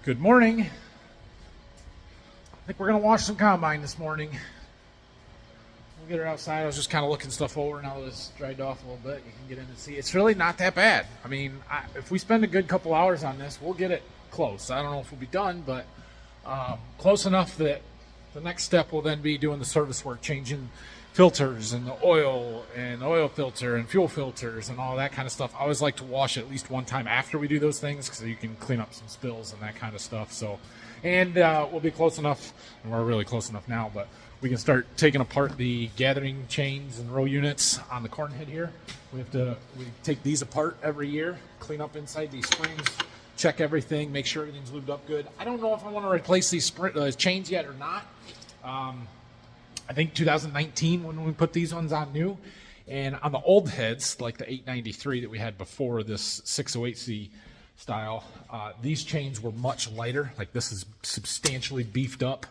Good morning. I think we're going to wash some combine this morning. We'll get her outside. I was just kind of looking stuff over. Now that it's dried off a little bit, you can get in and see. It's really not that bad. I mean, if we spend a good couple hours on this, we'll get it close. I don't know if we'll be done, but close enough that the next step will then be doing the service work, changing filters and the oil filter and fuel filters and all that kind of stuff. I always like to wash it at least one time after we do those things because you can clean up some spills and that kind of stuff. So, and we'll be close enough, and we're really close enough now, but we can start taking apart the gathering chains and row units on the corn head here. We take these apart every year, clean up inside these springs, check everything, make sure everything's lubed up good. I don't know if I want to replace these chains yet or not. I think 2019 when we put these ones on new, and on the old heads like the 893 that we had before this 608C style, these chains were much lighter. Like this is substantially beefed up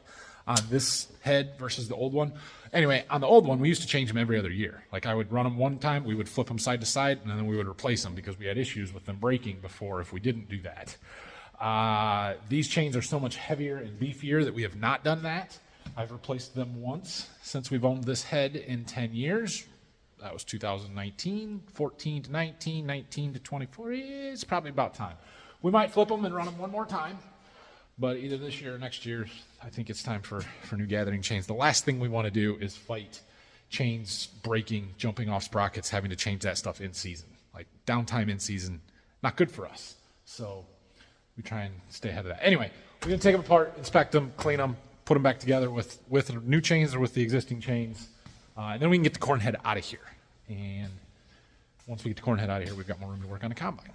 on this head versus the old one. Anyway, on the old one we used to change them every other year. Like I would run them one time, we would flip them side to side, and then we would replace them because we had issues with them breaking before if we didn't do that. These chains are so much heavier and beefier that we have not done that. I've replaced them once since we've owned this head in 10 years. That was 2019, 14 to 19, 19 to 24. It's probably about time. We might flip them and run them one more time, but either this year or next year, I think it's time for new gathering chains. The last thing we want to do is fight chains breaking, jumping off sprockets, having to change that stuff in season. Like downtime in season, not good for us. So we try and stay ahead of that. Anyway, we're going to take them apart, inspect them, clean them, put them back together with new chains or with the existing chains, and then we can get the corn head out of here. And once we get the corn head out of here, we've got more room to work on the combine.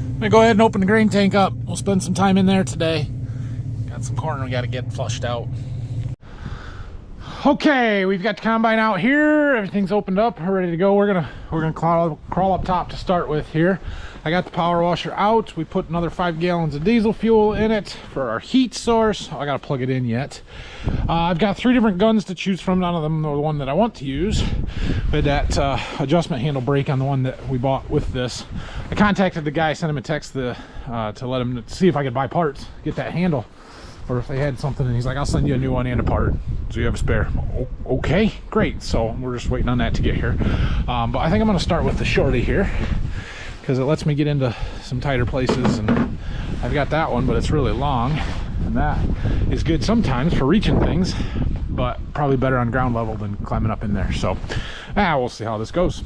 I'm gonna go ahead and open the grain tank up. We'll spend some time in there today. Got some corn we got to get flushed out. Okay, we've got the combine out here. Everything's opened up, we're ready to go. We're gonna crawl up top to start with here. I got the power washer out. We put another 5 gallons of diesel fuel in it for our heat source. I gotta plug it in yet. I've got 3 different guns to choose from. None of them are the one that I want to use. We had that adjustment handle brake on the one that we bought with this. I contacted the guy, sent him a text to let him see if I could buy parts, get that handle, or if they had something, and he's like, I'll send you a new one and a part, so you have a spare. Okay, great. So we're just waiting on that to get here. But I think I'm going to start with the shorty here because it lets me get into some tighter places, and I've got that one, but it's really long, and that is good sometimes for reaching things, but probably better on ground level than climbing up in there. So we'll see how this goes.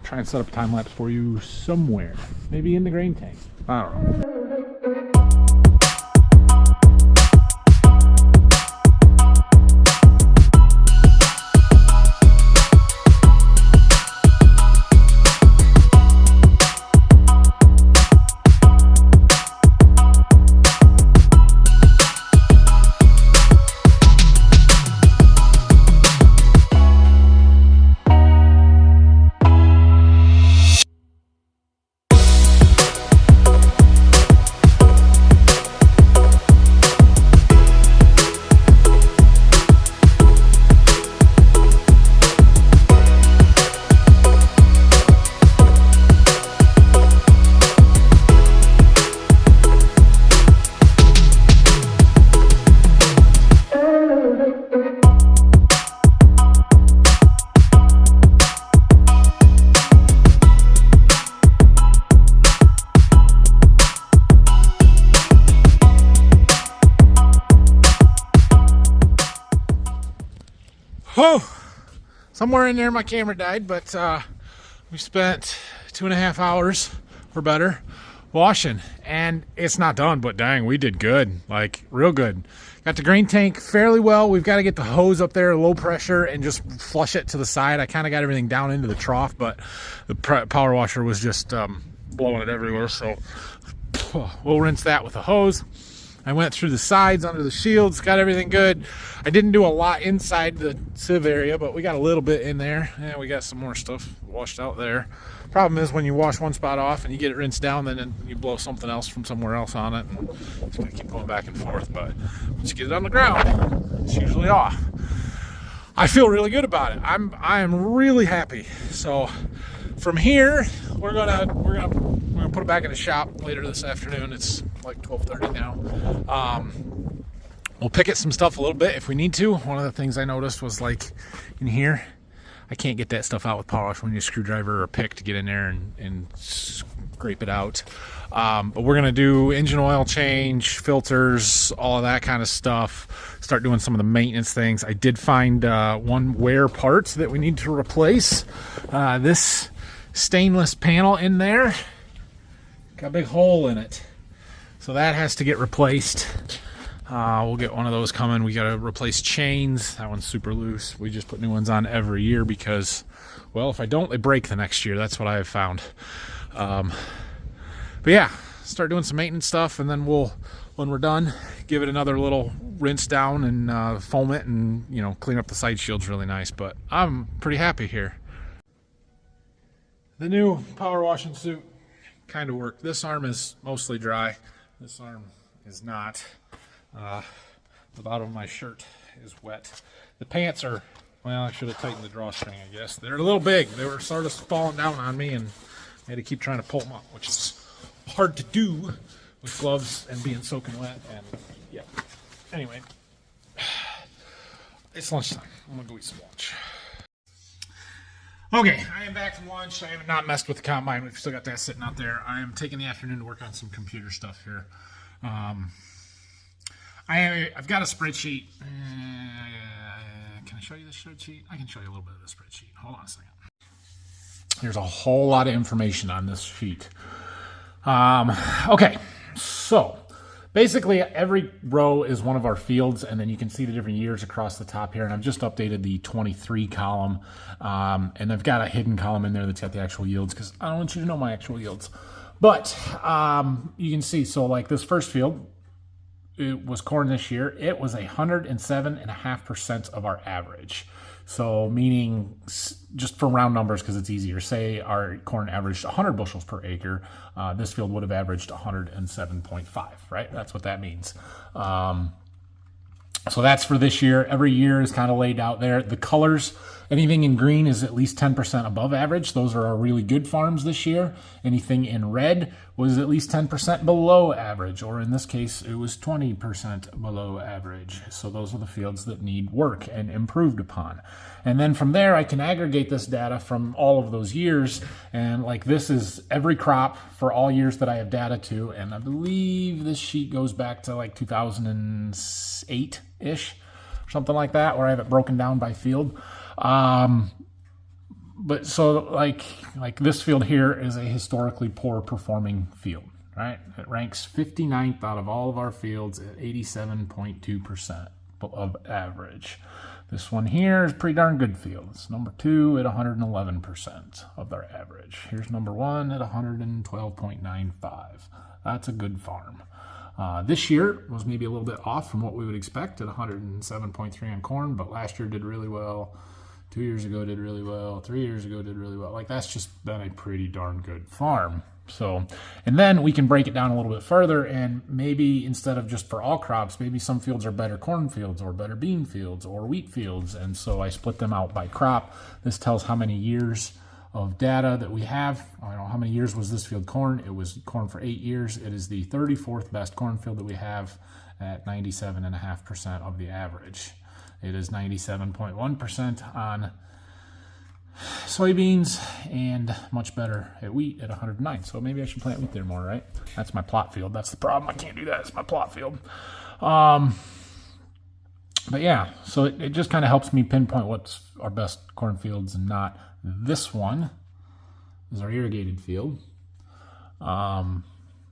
Try and set up a time lapse for you somewhere, maybe in the grain tank. I don't know. Oh, somewhere in there my camera died, but we spent 2.5 hours or better washing, and it's not done, but dang, we did good, like real good. Got the grain tank fairly well. We've got to get the hose up there low pressure and just flush it to the side. I kind of got everything down into the trough, but the power washer was just blowing it everywhere, so we'll rinse that with a hose. I went through the sides under the shields, got everything good. I didn't do a lot inside the sieve area, but we got a little bit in there. And we got some more stuff washed out there. Problem is when you wash one spot off and you get it rinsed down, then you blow something else from somewhere else on it, and it's gonna keep going back and forth. But once you get it on the ground, it's usually off. I feel really good about it. I am really happy. So from here, we're gonna put it back in the shop later this afternoon. It's like 12:30 now. We'll pick at some stuff a little bit if we need to. One of the things I noticed was, like, in here, I can't get that stuff out with power wash. We need a screwdriver or a pick to get in there and scrape it out. But we're gonna do engine oil change, filters, all of that kind of stuff. Start doing some of the maintenance things. I did find one wear part that we need to replace. This stainless panel in there got a big hole in it, so that has to get replaced. We'll get one of those coming. We got to replace chains. That one's super loose. We just put new ones on every year because, well, if I don't, they break the next year. That's what I have found. But yeah, start doing some maintenance stuff, and then we'll, when we're done, give it another little rinse down and foam it, and, you know, clean up the side shields really nice. But I'm pretty happy here. The new power washing suit kind of worked. This arm is mostly dry. This arm is not. The bottom of my shirt is wet. The pants are, well, I should have tightened the drawstring, I guess. They're a little big. They were sort of falling down on me, and I had to keep trying to pull them up, which is hard to do with gloves and being soaking wet. And yeah. Anyway, it's lunchtime. I'm gonna go eat some lunch. Okay, I am back from lunch. I have not messed with the combine. We've still got that sitting out there. I am taking the afternoon to work on some computer stuff here. I've got a spreadsheet. Can I show you the spreadsheet? I can show you a little bit of the spreadsheet. Hold on a second. There's a whole lot of information on this sheet. Okay, so basically every row is one of our fields, and then you can see the different years across the top here. And I've just updated the 23 column, and I've got a hidden column in there that's got the actual yields because I don't want you to know my actual yields. But you can see, so like this first field, it was corn this year. It was 107.5% of our average. So meaning, just for round numbers because it's easier, say our corn averaged 100 bushels per acre. This field would have averaged 107.5, right? That's what that means. So that's for this year. Every year is kind of laid out there. The colors, anything in green is at least 10% above average. Those are our really good farms this year. Anything in red was at least 10% below average, or in this case, it was 20% below average. So those are the fields that need work and improved upon. And then from there, I can aggregate this data from all of those years. And like this is every crop for all years that I have data to. And I believe this sheet goes back to like 2008-ish, something like that, where I have it broken down by field. But so like this field here is a historically poor performing field, right? It ranks 59th out of all of our fields at 87.2% of average. This one here is pretty darn good field. It's number 2 at 111% of their average. Here's number 1 at 112.95. That's a good farm. This year was maybe a little bit off from what we would expect at 107.3 on corn, but last year did really well. 2 years ago did really well. 3 years ago did really well. Like, that's just been a pretty darn good farm. So, and then we can break it down a little bit further, and maybe instead of just for all crops, maybe some fields are better corn fields or better bean fields or wheat fields. And so I split them out by crop. This tells how many years of data that we have. I don't know, how many years was this field corn? It was corn for 8 years. It is the 34th best corn field that we have at 97.5% of the average. It is 97.1% on soybeans and much better at wheat at 109. So maybe I should plant wheat there more, right? That's my plot field. That's the problem. I can't do that. It's my plot field. But yeah, so it just kind of helps me pinpoint what's our best corn fields and not. This one is our irrigated field at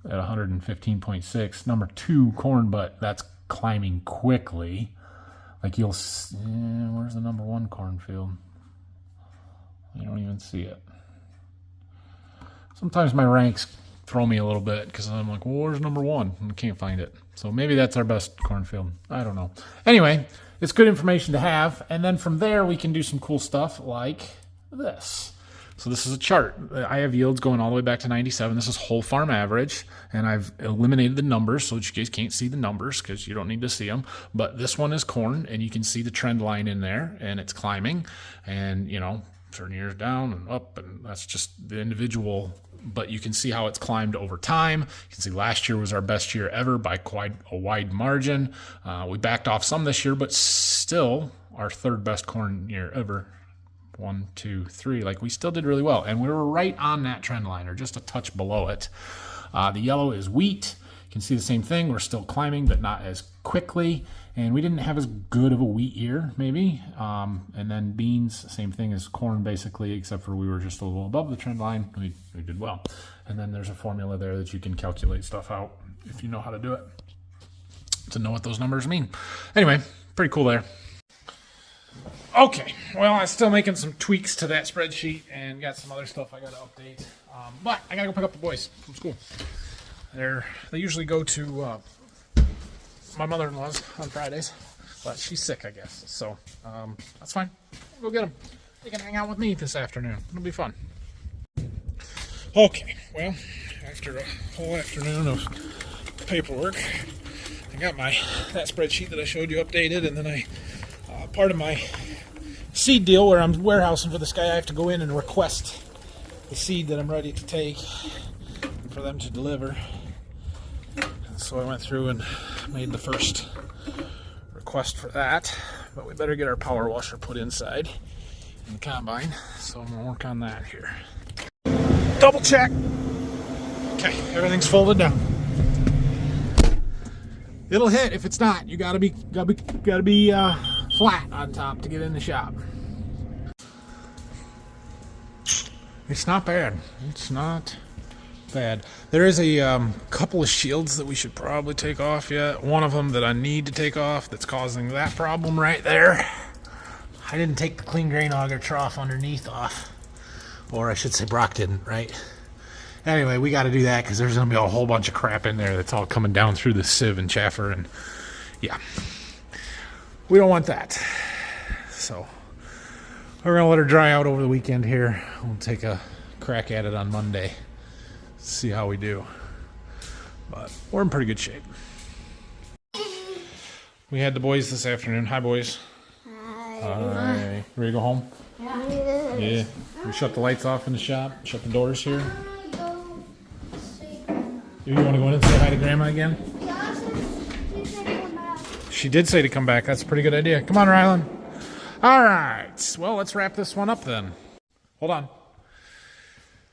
115.6. Number 2 corn, but that's climbing quickly. Like you'll see, where's the number 1 cornfield? You don't even see it. Sometimes my ranks throw me a little bit because I'm like, well, where's number 1? And I can't find it. So maybe that's our best cornfield. I don't know. Anyway, it's good information to have. And then from there, we can do some cool stuff like this. So this is a chart. I have yields going all the way back to 97. This is whole farm average, and I've eliminated the numbers so that you guys can't see the numbers because you don't need to see them. But this one is corn, and you can see the trend line in there, and it's climbing. And, you know, certain years down and up, and that's just the individual. But you can see how it's climbed over time. You can see last year was our best year ever by quite a wide margin. We backed off some this year, but still our third best corn year ever. 1, 2, 3, like we still did really well, and we were right on that trend line or just a touch below it. The yellow is wheat. You can see the same thing. We're still climbing, but not as quickly, and we didn't have as good of a wheat year maybe. And then beans, same thing as corn basically, except for we were just a little above the trend line. We did well. And then there's a formula there that you can calculate stuff out if you know how to do it, to know what those numbers mean. Anyway, pretty cool there. Okay, well, I'm still making some tweaks to that spreadsheet and got some other stuff I got to update. But I got to go pick up the boys from school. They usually go to my mother-in-law's on Fridays, but she's sick, I guess. So that's fine. We'll go get them. They can hang out with me this afternoon. It'll be fun. Okay, well, after a whole afternoon of paperwork, I got that spreadsheet that I showed you updated, and then part of my seed deal where I'm warehousing for this guy, I have to go in and request the seed that I'm ready to take for them to deliver. And so I went through and made the first request for that, but we better get our power washer put inside in the combine, so I'm gonna work on that here. Double check. Okay, everything's folded down. It'll hit. If it's not, you gotta be flat on top to get in the shop. It's not bad. It's not bad. There is a couple of shields that we should probably take off yet. One of them that I need to take off that's causing that problem right there. I didn't take the clean grain auger trough underneath off. Or I should say Brock didn't, right? Anyway, we got to do that because there's going to be a whole bunch of crap in there that's all coming down through the sieve and chaffer, and yeah. We don't want that. So we're going to let her dry out over the weekend here. We'll take a crack at it on Monday. See how we do. But we're in pretty good shape. We had the boys this afternoon. Hi, boys. Hi. Ready to go home? Yeah. We shut the lights off in the shop. Shut the doors here. You want to go in and say hi to Grandma again? She did say to come back. That's a pretty good idea. Come on, Rylan. All right. Well, let's wrap this one up then. Hold on.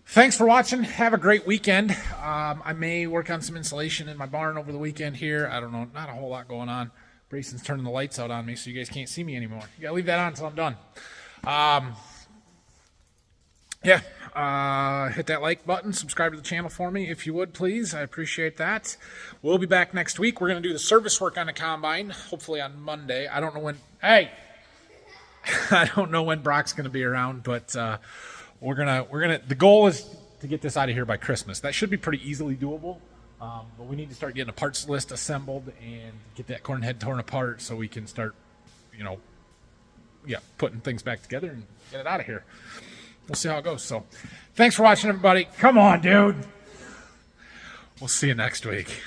Thanks for watching. Have a great weekend. I may work on some insulation in my barn over the weekend here. I don't know. Not a whole lot going on. Brayson's turning the lights out on me so you guys can't see me anymore. You got to leave that on until I'm done. Hit that like button. Subscribe to the channel for me if you would, please. I appreciate that. We'll be back next week. We're going to do the service work on the combine, hopefully on Monday. I don't know when. Hey, I don't know when Brock's going to be around, but we're gonna. The goal is to get this out of here by Christmas. That should be pretty easily doable. But we need to start getting a parts list assembled and get that corn head torn apart so we can start, putting things back together and get it out of here. We'll see how it goes. So thanks for watching, everybody. Come on, dude. We'll see you next week.